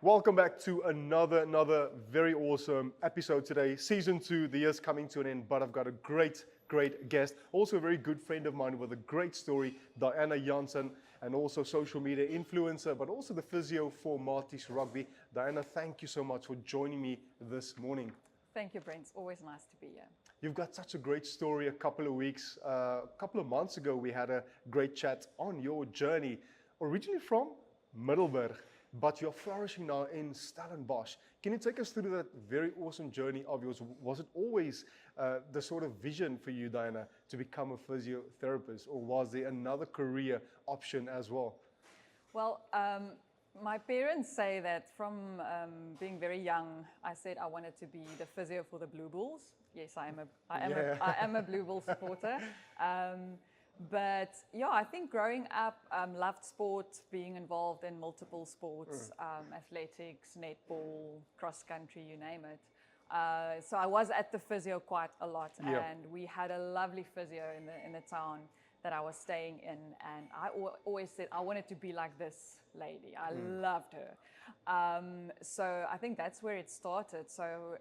Welcome back to another very awesome episode today. Season 2, the year's coming to an end, but I've got a great guest. Also a very good friend of mine with a great story, Diana Jansen, and also social media influencer, but also the physio for Marties Rugby. Diana, thank you so much for joining me this morning. Thank you, Brent. It's always nice to be here. You've got such a great story. A couple of months ago, we had a great chat on your journey, originally from Middelburg, but you're flourishing now in Stellenbosch. Can you take us through that very awesome journey of yours? Was it always the sort of vision for you, Diana, to become a physiotherapist, or was there another career option as well? Well, my parents say that from being very young, I said I wanted to be the physio for the Blue Bulls. Yes, I am a Blue Bull supporter. But yeah, I think growing up, loved sport, being involved in multiple sports, athletics, netball, cross country, you name it. So I was at the physio quite a lot, and we had a lovely physio in the town that I was staying in, and I always said I wanted to be like this lady. I loved her. So I think that's where it started. So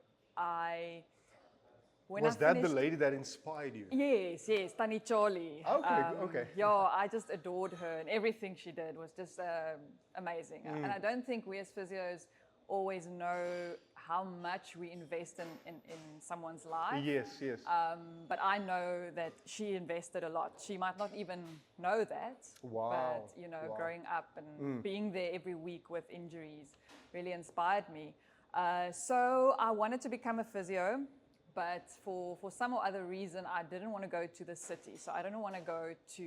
Was that the lady that inspired you? Yes, Tanny Charlie. Okay. Yeah, I just adored her, and everything she did was just amazing. And I don't think we as physios always know how much we invest in someone's life. Yes. But I know that she invested a lot. She might not even know that. Wow. But growing up and being there every week with injuries really inspired me. So I wanted to become a physio. But for some or other reason, I didn't want to go to the city. So I didn't want to go to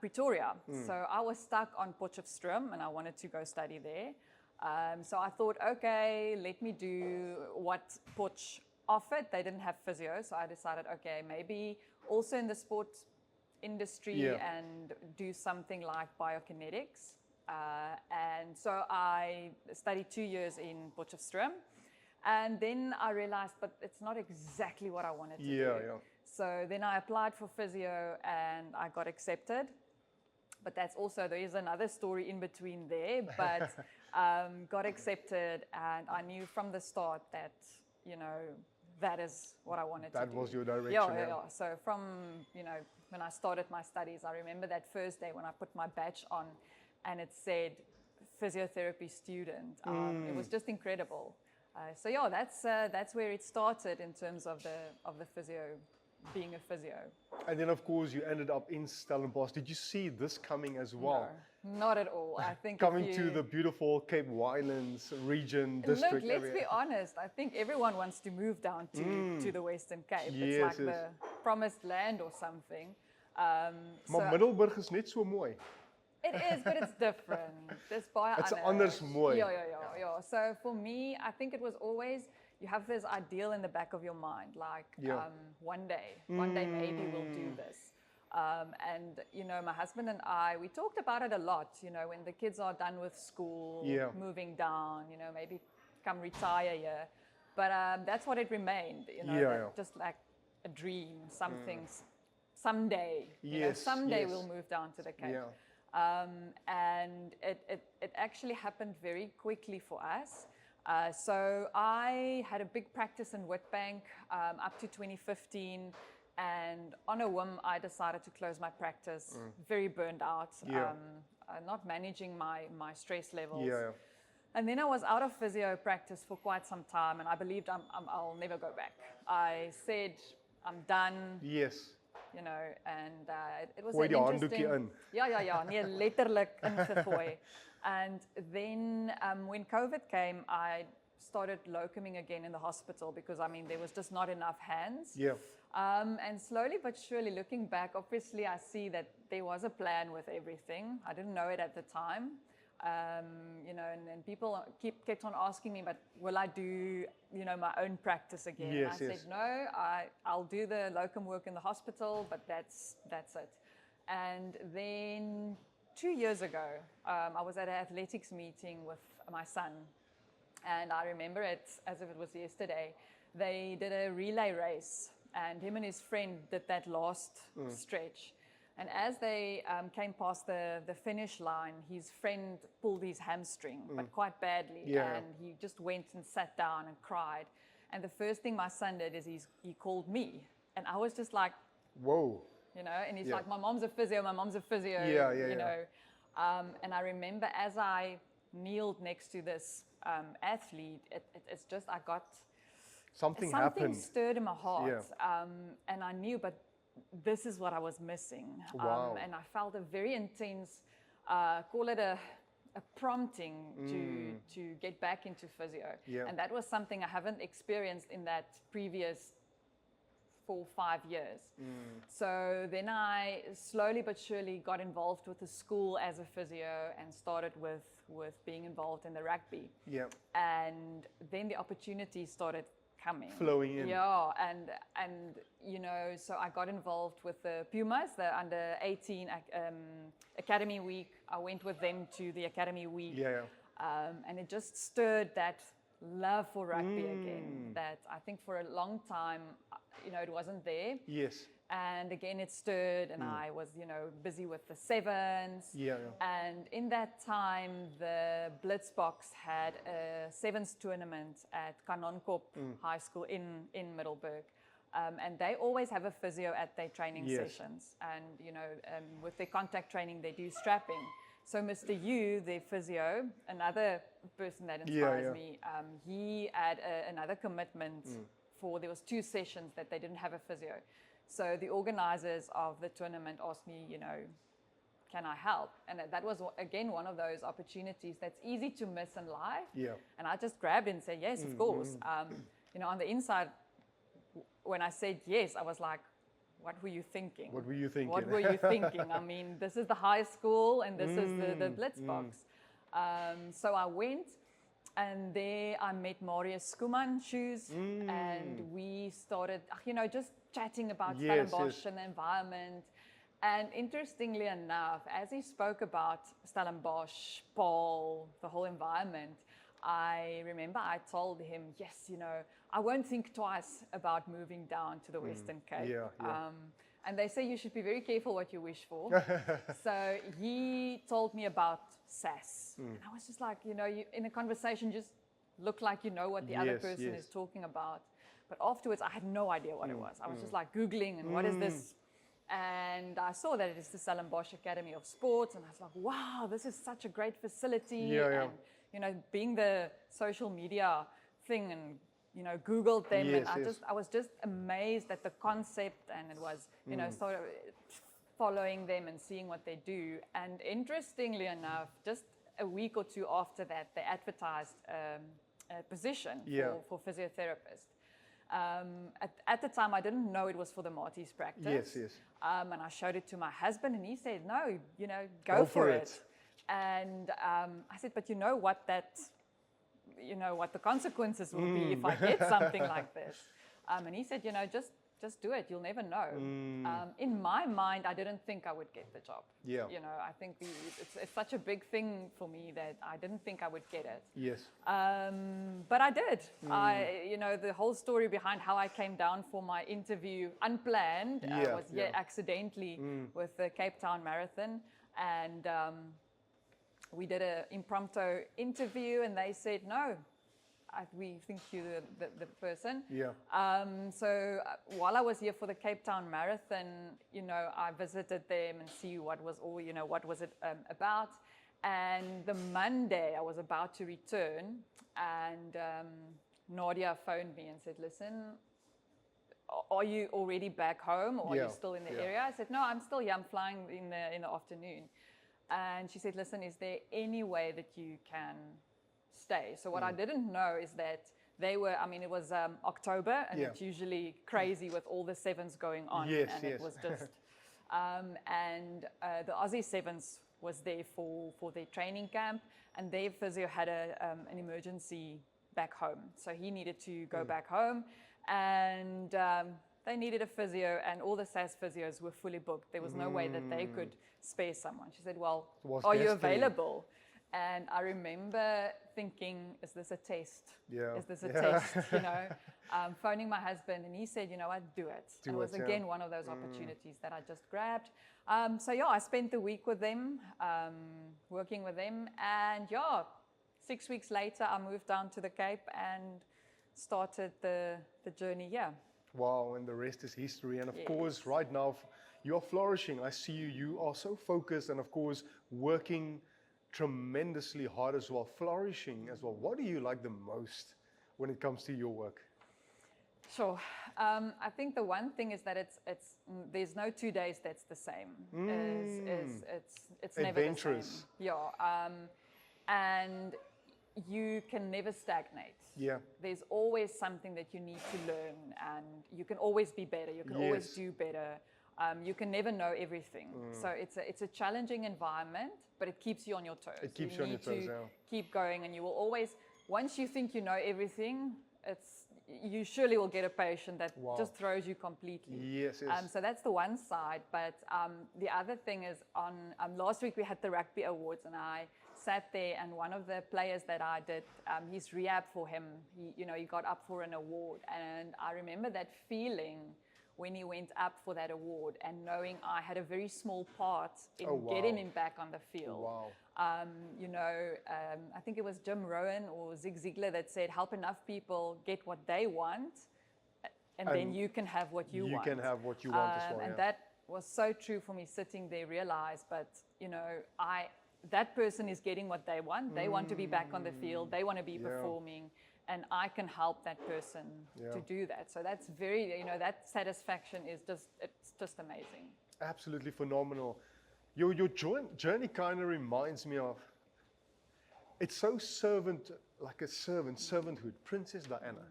Pretoria. So I was stuck on Potchefstroom, and I wanted to go study there. So I thought, okay, let me do what Potch offered. They didn't have physio. So I decided, okay, maybe also in the sport industry and do something like biokinetics. And so I studied 2 years in Potchefstroom. And then I realized, but it's not exactly what I wanted to do. Yeah. So then I applied for physio and I got accepted. But there is another story in between there. But got accepted, and I knew from the start that, that is what I wanted to do. That was your direction. Yeah. So from, when I started my studies, I remember that first day when I put my badge on and it said physiotherapy student. It was just incredible. So that's where it started in terms of the physio, being a physio. And then of course you ended up in Stellenbosch. Did you see this coming as well? No, not at all. I think coming to the beautiful Cape Winelands region district. Look, let's be honest. I think everyone wants to move down to the Western Cape. It's like the promised land or something. Maar Middelburg is net so mooi. It is, but it's different. It's anders mooi. Yeah. So for me, I think it was always, you have this ideal in the back of your mind, like one day maybe we'll do this. And, my husband and I, we talked about it a lot, when the kids are done with school, moving down, maybe come retire here. But that's what it remained, just like a dream, something, someday, someday we'll move down to the Cape. Yeah. And it actually happened very quickly for us. So I had a big practice in Witbank up to 2015, and on a whim I decided to close my practice, very burned out, not managing my stress levels. Yeah. And then I was out of physio practice for quite some time, and I believed I'll never go back. I said, I'm done. Yes. And it was Gooi die interesting. handdoekie in. Ja, nee, letterlik ingegooi. And then when COVID came, I started locuming again in the hospital because, there was just not enough hands. Yeah. And slowly but surely, looking back, obviously I see that there was a plan with everything. I didn't know it at the time. And people kept on asking me, but will I do, my own practice again? Yes, I said, no, I'll do the locum work in the hospital, but that's it. And then 2 years ago, I was at an athletics meeting with my son, and I remember it as if it was yesterday. They did a relay race, and him and his friend did that last stretch. And as they came past the finish line, his friend pulled his hamstring, but quite badly. Yeah. And he just went and sat down and cried. And the first thing my son did is he called me. And I was just like, Whoa. you know, and he's Yeah. like, my mom's a physio, Yeah. you know. And I remember as I kneeled next to this athlete, it's just, I got... Something Something happened. stirred in my heart, Yeah. and I knew, but this is what I was missing. Wow. And I felt a very intense, call it a prompting to get back into physio. Yeah. And that was something I haven't experienced in that previous 4 or 5 years. So then I slowly but surely got involved with the school as a physio and started with being involved in the rugby. Yeah. And then the opportunities started coming. Flowing in. Yeah, and you know, so I got involved with the Pumas, the under 18 Academy Week. I went with them to the Academy Week. Yeah. And it just stirred that love for rugby again, that I think for a long time, you know, it wasn't there. Yes. And again, it stirred, and I was, you know, busy with the sevens. Yeah. And in that time, the Blitzbox had a sevens tournament at Kanonkop High School in Middelburg. And they always have a physio at their training Yes. sessions. And, you know, with their contact training, they do strapping. So Mr. Yu, their physio, another person that inspires me, he had another commitment there was 2 sessions that they didn't have a physio. So the organizers of the tournament asked me, you know, can I help? And that was, again, one of those opportunities that's easy to miss in life. Yeah. And I just grabbed it and said, yes, of course. You know, on the inside, when I said yes, I was like, what were you thinking? What were you thinking? What were you thinking? I mean, this is the high school and this is the Blitzbox. So I went, and there I met Marius Skuman Shoes, and we started, you know, just chatting about Stellenbosch and the environment. And interestingly enough, as he spoke about Stellenbosch, Paul, the whole environment, I remember I told him, yes, you know, I won't think twice about moving down to the Western Cape. And they say you should be very careful what you wish for. So he told me about SAS. And I was just like, you know, in a conversation, just look like you know what the other person is talking about. But afterwards, I had no idea what it was. I was just like Googling, and what is this? And I saw that it is the Stellenbosch Academy of Sports. And I was like, wow, this is such a great facility. And, you know, being the social media thing, and you know, Googled them, and I was just amazed at the concept, and it was, you know, sort of following them and seeing what they do. And interestingly enough, just a week or 2 after that, they advertised a position for physiotherapists. At the time, I didn't know it was for the Marty's practice. And I showed it to my husband, and he said, no, you know, go for it. And I said, but you know what what the consequences will be if I get something like this. And he said, you know, just do it. You'll never know. In my mind, I didn't think I would get the job. You know, I think it's such a big thing for me that I didn't think I would get it. But I did. You know, the whole story behind how I came down for my interview unplanned was accidentally with the Cape Town Marathon. And we did an impromptu interview, and they said, no, we think you're the person. So while I was here for the Cape Town Marathon, you know, I visited them and see what was it about. And the Monday I was about to return, and Nadia phoned me and said, listen, are you already back home, or are you still in the area? I said, no, I'm still here. I'm flying in the afternoon. And she said, listen, is there any way that you can stay? So what I didn't know is that they were, I mean, it was October, and it's usually crazy with all the sevens going on. It was just, and the Aussie Sevens was there for their training camp, and their physio had an emergency back home. So he needed to go back home, and they needed a physio, and all the SAS physios were fully booked. There was no way that they could spare someone. She said, well, are you available? And I remember thinking, is this a test? Yeah. Is this a test? You know, phoning my husband, and he said, you know what, do it. Do it was it, again one of those opportunities that I just grabbed. So yeah, I spent the week with them, working with them, and yeah, 6 weeks later, I moved down to the Cape and started the journey here. Wow, and the rest is history. And of Yes. course, right now, you're flourishing. I see you. You are so focused and, of course, working tremendously hard as well, flourishing as well. What do you like the most when it comes to your work? Sure. I think the one thing is that there's no 2 days that's the same. It's never the Adventurous. same. Yeah. And you can never stagnate. Yeah. There's always something that you need to learn, and you can always be better. You can always Yes. do better. You can never know everything. So it's a challenging environment, but it keeps you on your toes. It keeps you on your toes, to yeah. keep going, and you will always, once you think you know everything, you surely will get a patient that Wow. just throws you completely. Yes, yes. So that's the one side. But the other thing is on last week we had the rugby awards, and I sat there, and one of the players that I did, his rehab for him, he got up for an award, and I remember that feeling when he went up for that award, and knowing I had a very small part in Oh, wow. getting him back on the field. Wow. I think it was Jim Rohn or Zig Ziglar that said, help enough people get what they want, and then you can have what you want. You can have what you want as well. And Yeah. that was so true for me, sitting there, realize, but that person is getting what they want. They want to be back on the field. They want to be performing, and I can help that person to do that. So that's very, that satisfaction is just amazing. Absolutely phenomenal. Your journey kind of reminds me of, it's so servanthood, Princess Diana.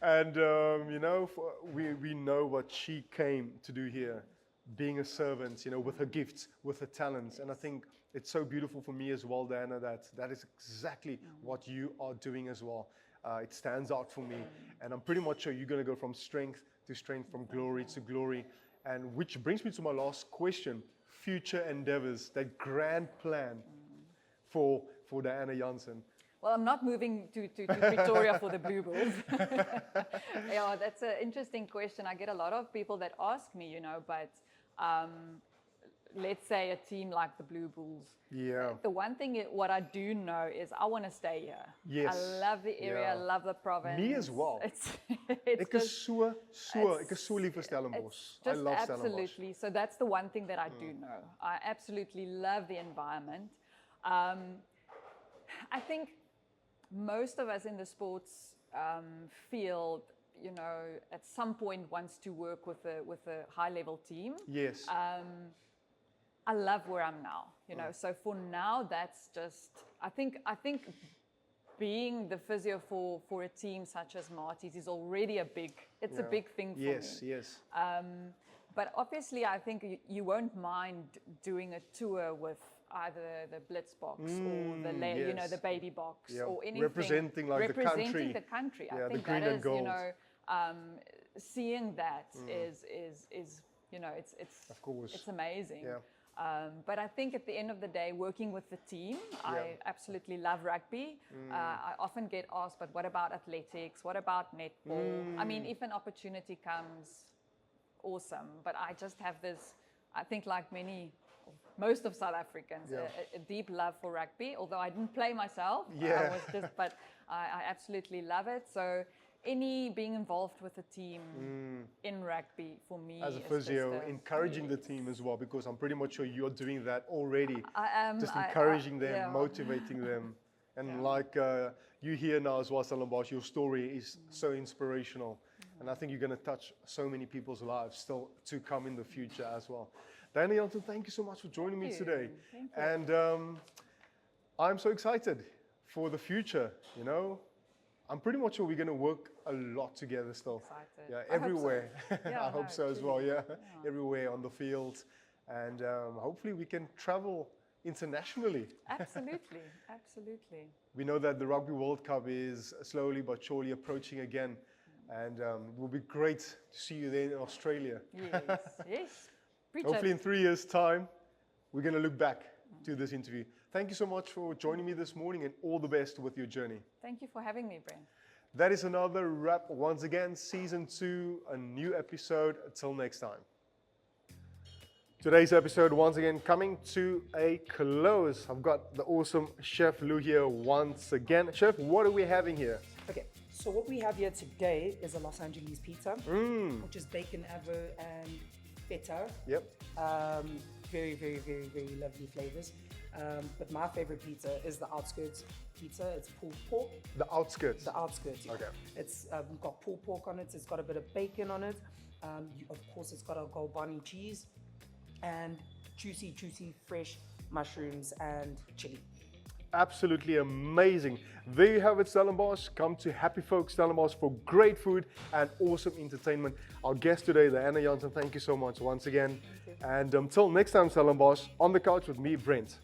And, we know what she came to do here, being a servant, with her gifts, with her talents. And I think it's so beautiful for me as well, Diana, that is exactly what you are doing as well. It stands out for me. And I'm pretty much sure you're going to go from strength to strength, from glory to glory. And which brings me to my last question, future endeavors, that grand plan for Diana Jansen. Well, I'm not moving to Pretoria for the Blue Bulls. Yeah, that's an interesting question. I get a lot of people that ask me, but let's say a team like the Blue Bulls. Yeah. The one thing, what I do know is I want to stay here. Yes. I love the area, I love the province. Me as well. It's Ek is so lief vir Stellenbosch. I love Stellenbosch. Absolutely. So that's the one thing that I do know. I absolutely love the environment. I think most of us in the sports field, at some point wants to work with a high-level team. Yes. I love where I'm now, So for now, that's just. I think being the physio for a team such as Marty's is already a big thing for me. Yes. But obviously, I think you won't mind doing a tour with either the Blitz box or the baby box or anything. Representing the country. Yeah, I think the green that and is, gold. seeing that is Of course. it's amazing. Yeah. But I think at the end of the day, working with the team, I absolutely love rugby. I often get asked, but what about athletics? What about netball? I mean, if an opportunity comes, awesome. But I just have this, I think like most of South Africans, a deep love for rugby, although I didn't play myself. Yeah. But I absolutely love it. So being involved with a team in rugby for me As a is physio, encouraging the team as well, because I'm pretty much sure you're doing that already. I am. Just encouraging them, motivating them. And like you here now as well, Stellenbosch, your story is so inspirational. And I think you're going to touch so many people's lives still to come in the future as well. Diana Jansen, thank you so much for joining me today. Thank you. And I'm so excited for the future, I'm pretty much sure we're going to work a lot together still. Excited. Yeah, I hope so. everywhere. Yeah, I hope so as well, truly. Everywhere on the field. And hopefully we can travel internationally. Absolutely. We know that the Rugby World Cup is slowly but surely approaching again. And it will be great to see you there in Australia. Yes. Hopefully in 3 years' time, we're going to look back to this interview. Thank you so much for joining me this morning, and all the best with your journey. Thank you for having me, Brendt. That is another wrap. Once again, season 2, a new episode. Until next time. Today's episode, once again, coming to a close. I've got the awesome Chef Lou here once again. Chef, what are we having here? Okay, so what we have here today is a Los Angeles pizza, which is bacon, avo, and feta. Yep. Very, very, very, very lovely flavors. But my favorite pizza is the outskirts pizza. It's pulled pork. The outskirts. The outskirts. Yeah. Okay. It's got pulled pork on it. It's got a bit of bacon on it. Of course, it's got a Golbani cheese and juicy, fresh mushrooms and chili. Absolutely amazing. There you have it, Stellenbosch. Come to Happy Folk Stellenbosch for great food and awesome entertainment. Our guest today, Diana Jansen, thank you so much once again. And until next time, Stellenbosch, on the couch with me, Brendt.